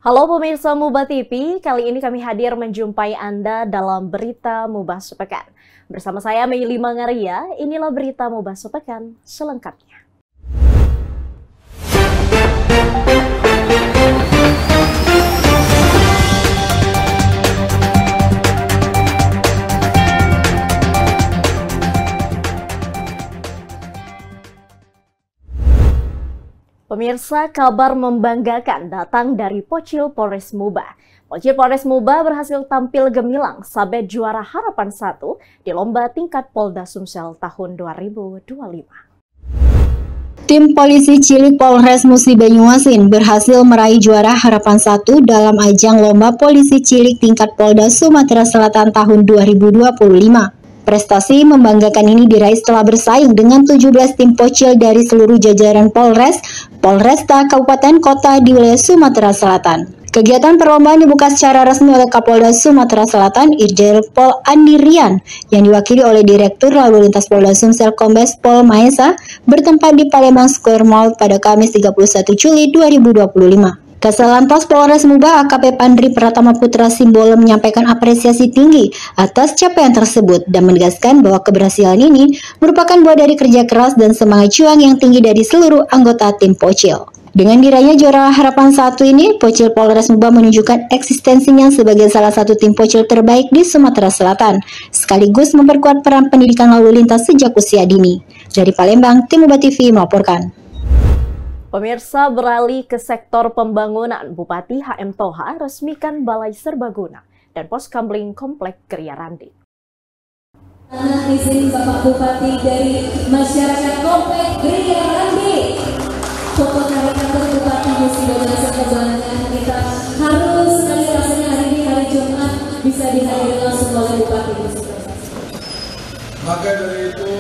Halo pemirsa Mubah TV, kali ini kami hadir menjumpai Anda dalam Berita Mubah Sepekan. Bersama saya Meili Mangaria, inilah Berita Mubah Sepekan selengkapnya. Pemirsa, kabar membanggakan datang dari Pocil Polres Mubah. Pocil Polres Mubah berhasil tampil gemilang sabet juara Harapan 1 di lomba tingkat Polda Sumsel tahun 2025. Tim polisi cilik Polres Musi Banyuasin berhasil meraih juara Harapan 1 dalam ajang lomba polisi cilik tingkat Polda Sumatera Selatan tahun 2025. Prestasi membanggakan ini diraih setelah bersaing dengan 17 tim pocil dari seluruh jajaran Polres, Polresta, Kabupaten, Kota di wilayah Sumatera Selatan. Kegiatan perlombaan dibuka secara resmi oleh Kapolda Sumatera Selatan, Irjen Pol Andi Rian, yang diwakili oleh Direktur Lalu Lintas Polda Sumsel Kombes Pol Mahesa, bertempat di Palembang Square Mall pada Kamis 31 Juli 2025. Kasalantas Polres Mubah AKP Pandri Pratama Putra Simbolo menyampaikan apresiasi tinggi atas capaian tersebut dan menegaskan bahwa keberhasilan ini merupakan buah dari kerja keras dan semangat juang yang tinggi dari seluruh anggota tim Pocil. Dengan diraihnya juara Harapan 1 ini, Pocil Polres Mubah menunjukkan eksistensinya sebagai salah satu tim Pocil terbaik di Sumatera Selatan, sekaligus memperkuat peran pendidikan lalu lintas sejak usia dini. Dari Palembang, tim Mubah TV melaporkan. Pemirsa, beralih ke sektor pembangunan, Bupati HM Toha resmikan Balai Serbaguna dan Pos Kamling Komplek Gria Randi. Izin Bapak Bupati dari masyarakat Komplek Gria Randi. Foto karikatur Bupati Musi Banyuasin kebanggaan kita harus sekali rasanya hari ini hari Jumat bisa dihadiri langsung oleh Bupati Musi Banyuasin. Maka dari itu,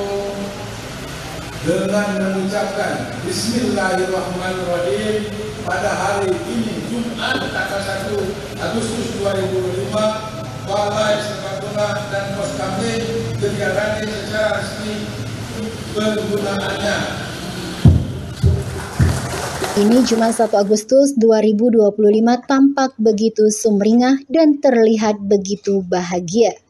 dengan mengucapkan Bismillahirrahmanirrahim pada hari ini Jumat tanggal 1 Agustus 2025, Balai Serbaguna dan Pos Kamling Gria Randi secara resmi penggunaannya. Ini Jumat 1 Agustus 2025 tampak begitu sumringah dan terlihat begitu bahagia.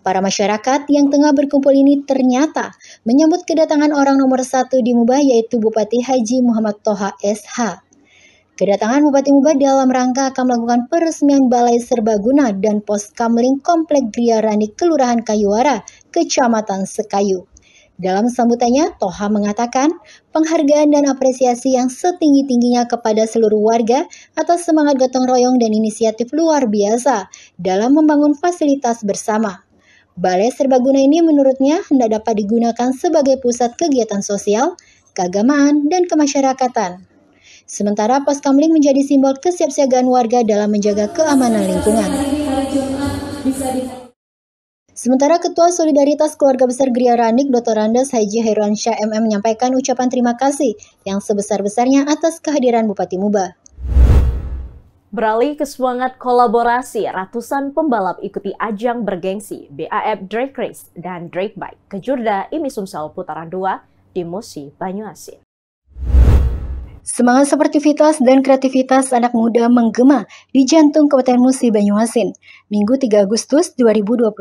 Para masyarakat yang tengah berkumpul ini ternyata menyambut kedatangan orang nomor 1 di Mubah, yaitu Bupati Haji Muhammad Toha SH. Kedatangan Bupati Mubah dalam rangka akan melakukan peresmian Balai Serbaguna dan Pos Kamling Komplek Gria Randi Kelurahan Kayuara, Kecamatan Sekayu. Dalam sambutannya, Toha mengatakan penghargaan dan apresiasi yang setinggi-tingginya kepada seluruh warga atas semangat gotong royong dan inisiatif luar biasa dalam membangun fasilitas bersama. Balai Serbaguna ini menurutnya hendak dapat digunakan sebagai pusat kegiatan sosial, keagamaan, dan kemasyarakatan. Sementara Pos Kamling menjadi simbol kesiapsiagaan warga dalam menjaga keamanan lingkungan. Sementara Ketua Solidaritas Keluarga Besar Gria Randi, Dr. Andes Haji Heirwansyah MM menyampaikan ucapan terima kasih yang sebesar-besarnya atas kehadiran Bupati Mubah. Beralih ke semangat kolaborasi, ratusan pembalap ikuti ajang bergengsi BAF Drag Race dan Drag Bike Kejurda IMI Sumsel Putaran 2 di Musi Banyuasin. Semangat sportivitas dan kreativitas anak muda menggema di jantung Kabupaten Musi Banyuasin, Minggu 3 Agustus 2025.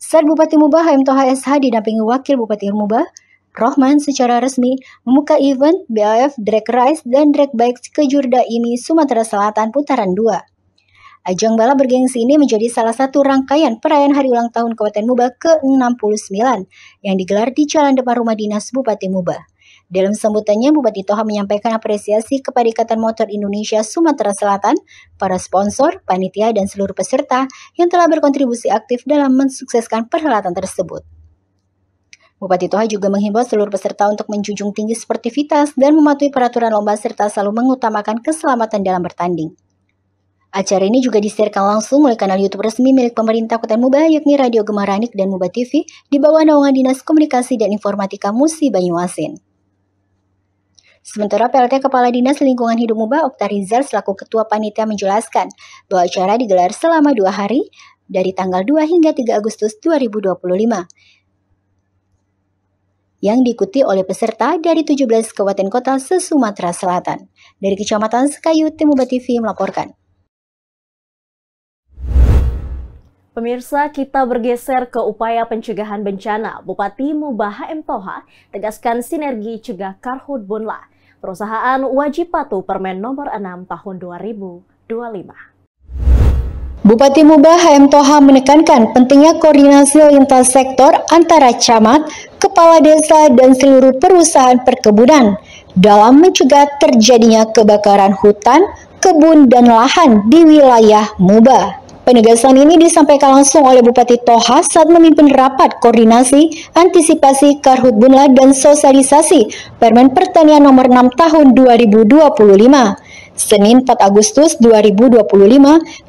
Saat Bupati Mubah HM Toha SH didampingi Wakil Bupati Mubah, Rohman secara resmi membuka event BAF Drag Race dan Drag Bike Kejurda IMI Sumatera Selatan Putaran 2. Ajang balap bergengsi ini menjadi salah satu rangkaian perayaan hari ulang tahun Kabupaten Mubah ke-69 yang digelar di Jalan Depan Rumah Dinas Bupati Mubah. Dalam sambutannya, Bupati Toha menyampaikan apresiasi kepada Ikatan Motor Indonesia Sumatera Selatan, para sponsor, panitia, dan seluruh peserta yang telah berkontribusi aktif dalam mensukseskan perhelatan tersebut. Bupati Toha juga menghimbau seluruh peserta untuk menjunjung tinggi sportivitas dan mematuhi peraturan lomba serta selalu mengutamakan keselamatan dalam bertanding. Acara ini juga disiarkan langsung melalui kanal YouTube resmi milik pemerintah Kota Mubah, yakni Radio Gemah Ranik dan Mubah TV di bawah naungan Dinas Komunikasi dan Informatika Musi Banyuasin. Sementara PLT Kepala Dinas Lingkungan Hidup Mubah Oktarizal selaku Ketua Panitia menjelaskan bahwa acara digelar selama 2 hari dari tanggal 2 hingga 3 Agustus 2025. yang diikuti oleh peserta dari 17 kabupaten kota se-Sumatera Selatan. Dari Kecamatan Sekayu, Tim Muba TV melaporkan. Pemirsa, kita bergeser ke upaya pencegahan bencana. Bupati Muba HM Toha tegaskan sinergi cegah karhutbunlah. Perusahaan wajib patuh Permen Nomor 6 Tahun 2025. Bupati Muba HM Toha menekankan pentingnya koordinasi lintas sektor antara camat, kepala desa, dan seluruh perusahaan perkebunan dalam mencegah terjadinya kebakaran hutan, kebun, dan lahan di wilayah Muba. Penegasan ini disampaikan langsung oleh Bupati Toha saat memimpin rapat koordinasi, antisipasi karhutbunlah dan sosialisasi Permen Pertanian Nomor 6 Tahun 2025. Senin 4 Agustus 2025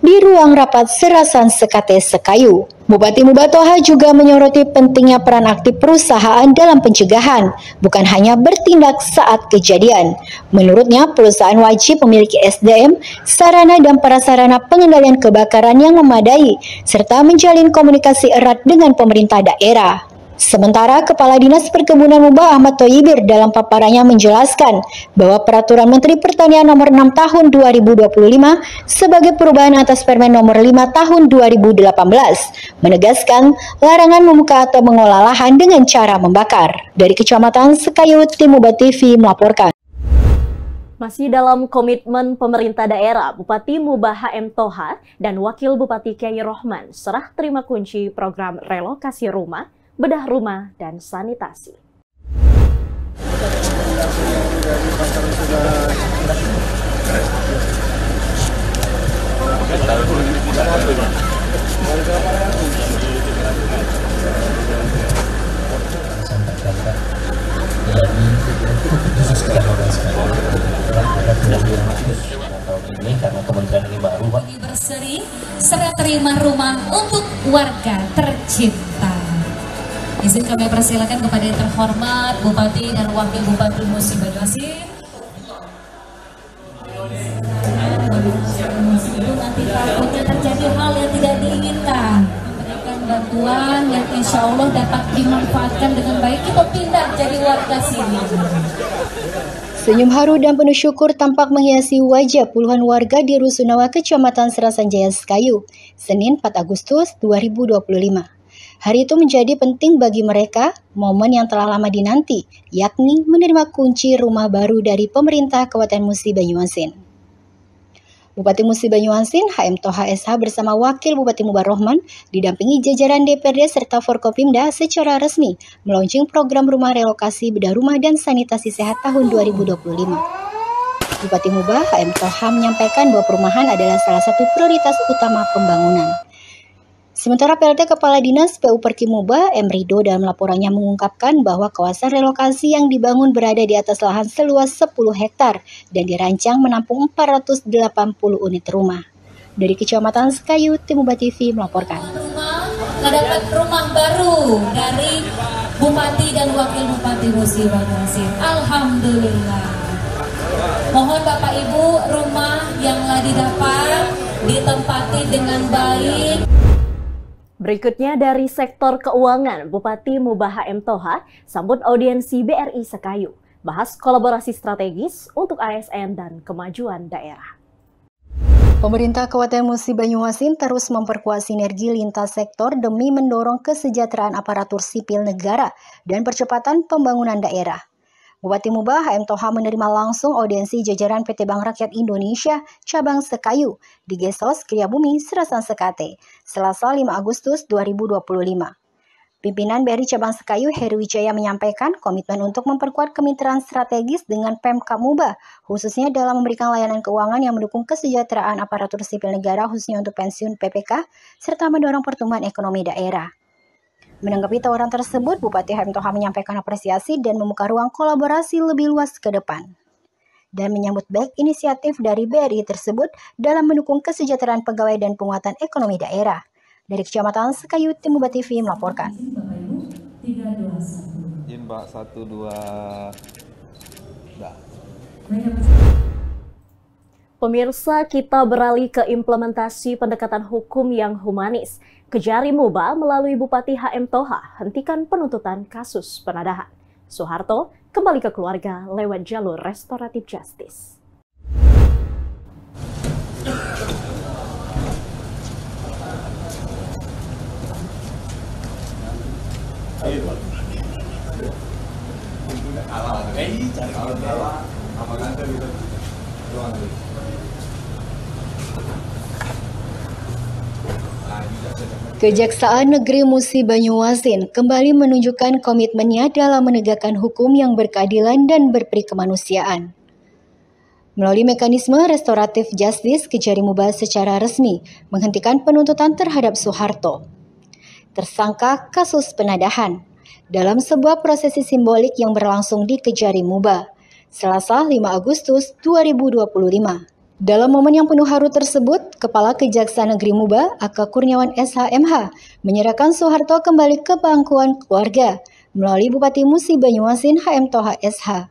di ruang rapat Serasan Sekate Sekayu. Bupati Muba Toha juga menyoroti pentingnya peran aktif perusahaan dalam pencegahan, bukan hanya bertindak saat kejadian. Menurutnya, perusahaan wajib memiliki SDM, sarana dan prasarana pengendalian kebakaran yang memadai, serta menjalin komunikasi erat dengan pemerintah daerah. Sementara Kepala Dinas Perkebunan Muba Ahmad Thoyibir dalam paparannya menjelaskan bahwa Peraturan Menteri Pertanian Nomor 6 Tahun 2025 sebagai perubahan atas Permen Nomor 5 Tahun 2018 menegaskan larangan membuka atau mengolah lahan dengan cara membakar. Dari Kecamatan Sekayu, Tim Muba TV melaporkan. Masih dalam komitmen pemerintah daerah, Bupati Muba HM Toha dan Wakil Bupati Kiai Rohman serah terima kunci program relokasi rumah, bedah rumah, dan sanitasi. Berseri serah terima rumah untuk warga tercinta. Izin kami persilakan kepada yang terhormat Bupati dan Wakil Bupati Musi Banyuasin. Nanti takutnya terjadi hal yang tidak diinginkan. Memberikan bantuan yang insya Allah dapat dimanfaatkan dengan baik. Kita pindah jadi warga sini. Senyum haru dan penuh syukur tampak menghiasi wajah puluhan warga di Rusunawa, Kecamatan Serasan Jaya Sekayu, Senin 4 Agustus 2025. Hari itu menjadi penting bagi mereka, momen yang telah lama dinanti, yakni menerima kunci rumah baru dari pemerintah Kabupaten Musi Banyuasin. Bupati Musi Banyuasin HM Toha SH bersama Wakil Bupati Muba Rohman didampingi jajaran DPRD serta Forkopimda secara resmi melaunching program rumah relokasi bedah rumah dan sanitasi sehat tahun 2025. Bupati Muba HM Toha menyampaikan bahwa perumahan adalah salah satu prioritas utama pembangunan. Sementara PLT Kepala Dinas PU Perki Muba, M. Rido, dalam laporannya mengungkapkan bahwa kawasan relokasi yang dibangun berada di atas lahan seluas 10 hektar dan dirancang menampung 480 unit rumah. Dari Kecamatan Sekayu, Tim Muba TV melaporkan. Dapat rumah baru dari Bupati dan Wakil Bupati Musi Banyuasin. Alhamdulillah. Mohon Bapak Ibu, rumah yang telah didapat ditempati dengan baik. Berikutnya dari sektor keuangan, Bupati Muba HM Toha sambut audiensi BRI Sekayu, bahas kolaborasi strategis untuk ASN dan kemajuan daerah. Pemerintah Kabupaten Musi Banyuasin terus memperkuat sinergi lintas sektor demi mendorong kesejahteraan aparatur sipil negara dan percepatan pembangunan daerah. Bupati Muba HM Toha menerima langsung audiensi jajaran PT Bank Rakyat Indonesia Cabang Sekayu di Gesos Kriabumi, Serasan Sekate, Selasa 5 Agustus 2025. Pimpinan BRI Cabang Sekayu Heru Wijaya menyampaikan komitmen untuk memperkuat kemitraan strategis dengan Pemkab Muba, khususnya dalam memberikan layanan keuangan yang mendukung kesejahteraan aparatur sipil negara khususnya untuk pensiun PPK, serta mendorong pertumbuhan ekonomi daerah. Menanggapi tawaran tersebut, Bupati HM Toha menyampaikan apresiasi dan membuka ruang kolaborasi lebih luas ke depan. Dan menyambut baik inisiatif dari BRI tersebut dalam mendukung kesejahteraan pegawai dan penguatan ekonomi daerah. Dari Kecamatan Sekayu, Tim Muba TV melaporkan. Izin Mbak, 1, 2, dah. Pemirsa, kita beralih ke implementasi pendekatan hukum yang humanis. Kejari Muba melalui Bupati HM Toha hentikan penuntutan kasus penadahan. Soeharto kembali ke keluarga lewat jalur restoratif justice. Kejaksaan Negeri Musi Banyuasin kembali menunjukkan komitmennya dalam menegakkan hukum yang berkeadilan dan berperi kemanusiaan. Melalui mekanisme restoratif justice, Kejari Muba secara resmi menghentikan penuntutan terhadap Soeharto, tersangka kasus penadahan, dalam sebuah prosesi simbolik yang berlangsung di Kejari Muba, Selasa 5 Agustus 2025. Dalam momen yang penuh haru tersebut, Kepala Kejaksaan Negeri Muba, AK Kurniawan SH.MH, menyerahkan Soeharto kembali ke pangkuan keluarga melalui Bupati Musi Banyuasin HM Toha SH.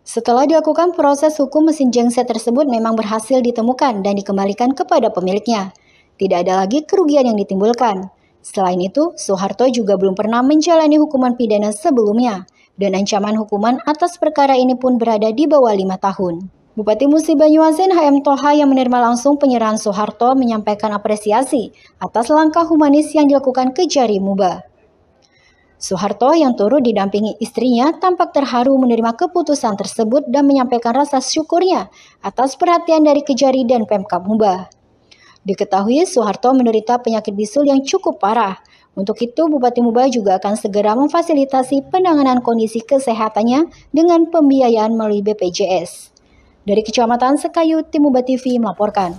Setelah dilakukan proses hukum, mesin genset tersebut memang berhasil ditemukan dan dikembalikan kepada pemiliknya. Tidak ada lagi kerugian yang ditimbulkan. Selain itu, Soeharto juga belum pernah menjalani hukuman pidana sebelumnya, dan ancaman hukuman atas perkara ini pun berada di bawah 5 tahun. Bupati Musi Banyuasin HM Toha yang menerima langsung penyerahan Soeharto menyampaikan apresiasi atas langkah humanis yang dilakukan Kejari Muba. Soeharto yang turut didampingi istrinya tampak terharu menerima keputusan tersebut dan menyampaikan rasa syukurnya atas perhatian dari Kejari dan Pemkab Muba. Diketahui Soeharto menderita penyakit bisul yang cukup parah. Untuk itu, Bupati Muba juga akan segera memfasilitasi penanganan kondisi kesehatannya dengan pembiayaan melalui BPJS. Dari Kecamatan Sekayu, Tim Muba TV melaporkan.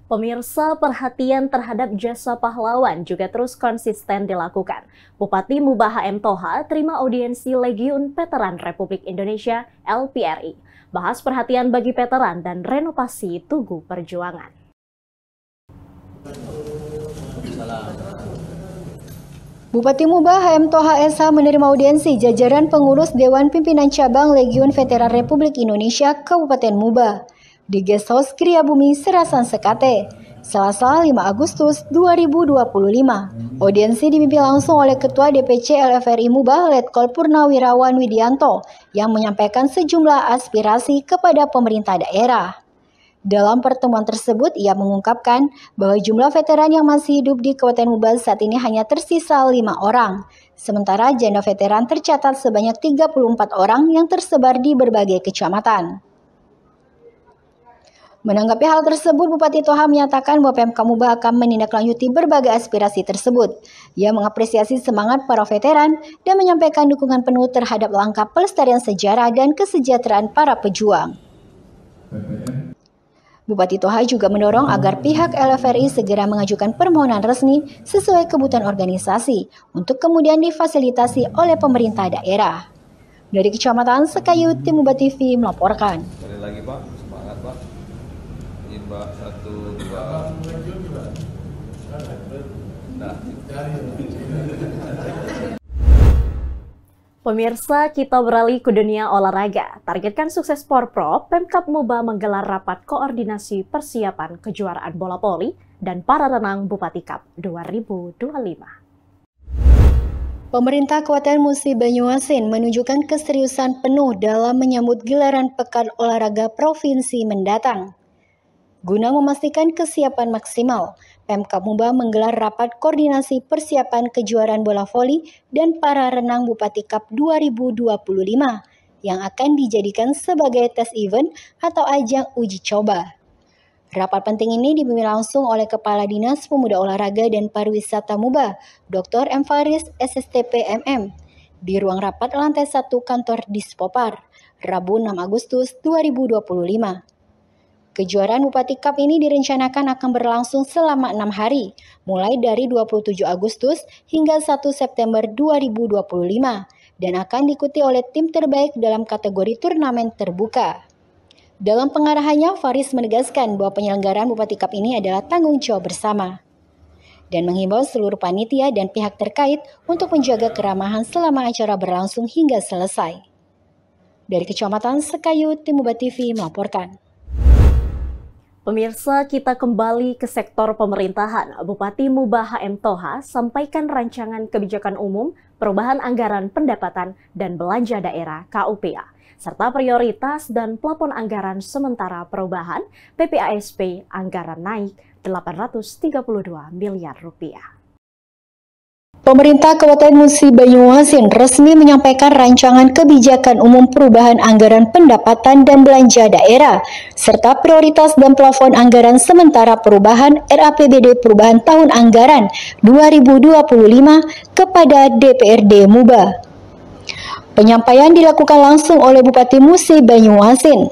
Pemirsa, perhatian terhadap jasa pahlawan juga terus konsisten dilakukan. Bupati Muba HM Toha terima audiensi Legiun Veteran Republik Indonesia LPRI. Bahas perhatian bagi veteran dan renovasi Tugu Perjuangan. Bupati Muba HM Toha SH menerima audiensi jajaran pengurus Dewan Pimpinan Cabang Legiun Veteran Republik Indonesia Kabupaten Muba di Guest House Kriya Bumi Serasan Sekate, Selasa 5 Agustus 2025. Audiensi dipimpin langsung oleh Ketua DPC LFRI Muba Letkol Purnawirawan Widianto yang menyampaikan sejumlah aspirasi kepada pemerintah daerah. Dalam pertemuan tersebut, ia mengungkapkan bahwa jumlah veteran yang masih hidup di Kabupaten Muba saat ini hanya tersisa 5 orang. Sementara janda veteran tercatat sebanyak 34 orang yang tersebar di berbagai kecamatan. Menanggapi hal tersebut, Bupati Toha menyatakan bahwa Pemkab Muba akan menindaklanjuti berbagai aspirasi tersebut. Ia mengapresiasi semangat para veteran dan menyampaikan dukungan penuh terhadap langkah pelestarian sejarah dan kesejahteraan para pejuang. Bupati Toha juga mendorong agar pihak LFRI segera mengajukan permohonan resmi sesuai kebutuhan organisasi untuk kemudian difasilitasi oleh pemerintah daerah. Dari Kecamatan Sekayu, Tim Muba TV melaporkan. Sekali lagi Pak, semangat Pak. Ini Pak, 1, 2. Nah. Pemirsa, kita beralih ke dunia olahraga. Targetkan sukses Porprov, Pemkab Muba menggelar rapat koordinasi persiapan kejuaraan bola voli dan para renang Bupati Cup 2025. Pemerintah Kabupaten Musi Banyuasin menunjukkan keseriusan penuh dalam menyambut gelaran Pekan Olahraga Provinsi mendatang. Guna memastikan kesiapan maksimal, Pemkab Muba menggelar rapat koordinasi persiapan kejuaraan bola voli dan para renang Bupati Cup 2025 yang akan dijadikan sebagai tes event atau ajang uji coba. Rapat penting ini dipimpin langsung oleh Kepala Dinas Pemuda Olahraga dan Pariwisata Muba, Dr. M. Faris, SSTP MM, di ruang rapat lantai 1 kantor Dispopar, Rabu 6 Agustus 2025. Kejuaraan Bupati Cup ini direncanakan akan berlangsung selama 6 hari, mulai dari 27 Agustus hingga 1 September 2025, dan akan diikuti oleh tim terbaik dalam kategori turnamen terbuka. Dalam pengarahannya, Faris menegaskan bahwa penyelenggaraan Bupati Cup ini adalah tanggung jawab bersama, dan menghimbau seluruh panitia dan pihak terkait untuk menjaga keramahan selama acara berlangsung hingga selesai. Dari Kecamatan Sekayu, Tim Muba TV melaporkan. Pemirsa, kita kembali ke sektor pemerintahan. Bupati Mubah HM Toha sampaikan rancangan kebijakan umum, perubahan anggaran pendapatan dan belanja daerah KUPA, serta prioritas dan plafon anggaran sementara perubahan PPASP anggaran naik 832 miliar rupiah. Pemerintah Kabupaten Musi Banyuasin resmi menyampaikan rancangan kebijakan umum perubahan anggaran pendapatan dan belanja daerah, serta prioritas dan plafon anggaran sementara perubahan RAPBD perubahan tahun anggaran 2025 kepada DPRD Mubah. Penyampaian dilakukan langsung oleh Bupati Musi Banyuasin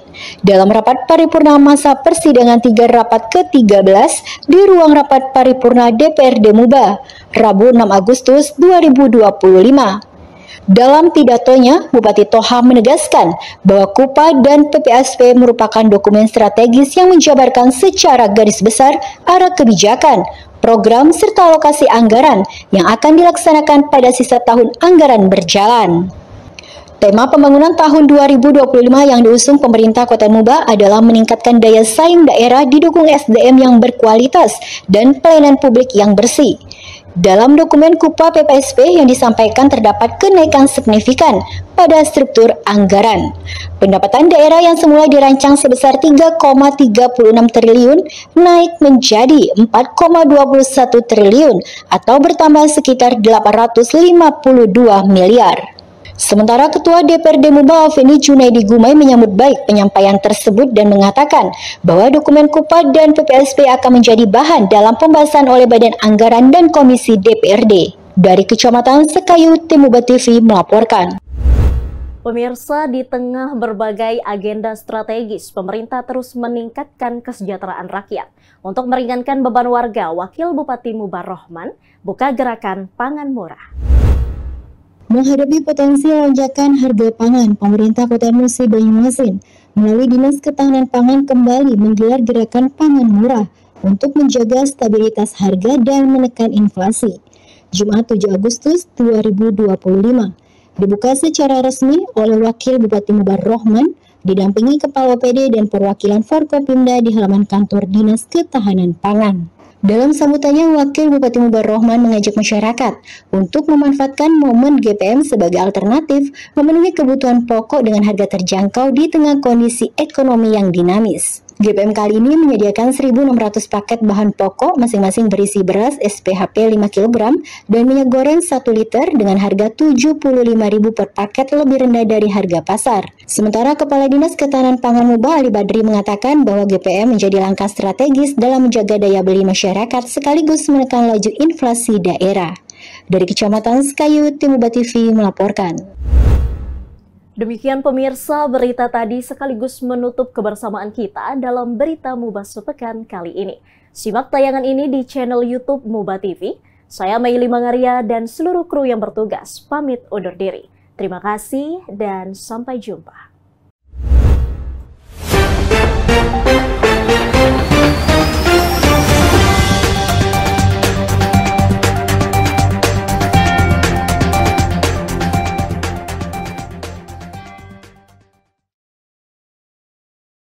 dalam rapat paripurna masa persidangan 3 rapat ke-13 di ruang rapat paripurna DPRD Mubah, Rabu 6 Agustus 2025. Dalam pidatonya, Bupati Toha menegaskan bahwa KUPA dan PPASP merupakan dokumen strategis yang menjabarkan secara garis besar arah kebijakan, program, serta alokasi anggaran yang akan dilaksanakan pada sisa tahun anggaran berjalan. Tema pembangunan tahun 2025 yang diusung pemerintah Kota Mubah adalah meningkatkan daya saing daerah didukung SDM yang berkualitas dan pelayanan publik yang bersih. Dalam dokumen KUPA PPASP yang disampaikan terdapat kenaikan signifikan pada struktur anggaran. Pendapatan daerah yang semula dirancang sebesar 3,36 triliun naik menjadi 4,21 triliun atau bertambah sekitar 852 miliar. Sementara Ketua DPRD Mubah Afeni Junaidi Gumai menyambut baik penyampaian tersebut dan mengatakan bahwa dokumen KUPA dan PPASP akan menjadi bahan dalam pembahasan oleh Badan Anggaran dan Komisi DPRD. Dari Kecamatan Sekayu, Tim Mubah TV melaporkan. Pemirsa, di tengah berbagai agenda strategis, pemerintah terus meningkatkan kesejahteraan rakyat. Untuk meringankan beban warga, Wakil Bupati Mubah Rohman buka gerakan pangan murah. Menghadapi potensi lonjakan harga pangan, pemerintah Kota Musi Banyuasin melalui Dinas Ketahanan Pangan kembali menggelar gerakan pangan murah untuk menjaga stabilitas harga dan menekan inflasi. Jumat 7 Agustus 2025 dibuka secara resmi oleh Wakil Bupati Mubah Rohman didampingi Kepala PD dan perwakilan Forkopimda di halaman kantor Dinas Ketahanan Pangan. Dalam sambutannya, Wakil Bupati Mubah Rohman mengajak masyarakat untuk memanfaatkan momen GPM sebagai alternatif memenuhi kebutuhan pokok dengan harga terjangkau di tengah kondisi ekonomi yang dinamis. GPM kali ini menyediakan 1.600 paket bahan pokok masing-masing berisi beras SPHP 5 kg dan minyak goreng 1 liter dengan harga Rp75.000 per paket lebih rendah dari harga pasar. Sementara Kepala Dinas Ketahanan Pangan Mubah Ali Badri mengatakan bahwa GPM menjadi langkah strategis dalam menjaga daya beli masyarakat sekaligus menekan laju inflasi daerah. Dari Kecamatan Sekayu, Tim Mubah TV melaporkan. Demikian pemirsa, berita tadi sekaligus menutup kebersamaan kita dalam Berita Mubah Sepekan kali ini. Simak tayangan ini di channel YouTube Mubah TV. Saya Meili Mangaria dan seluruh kru yang bertugas pamit undur diri. Terima kasih dan sampai jumpa.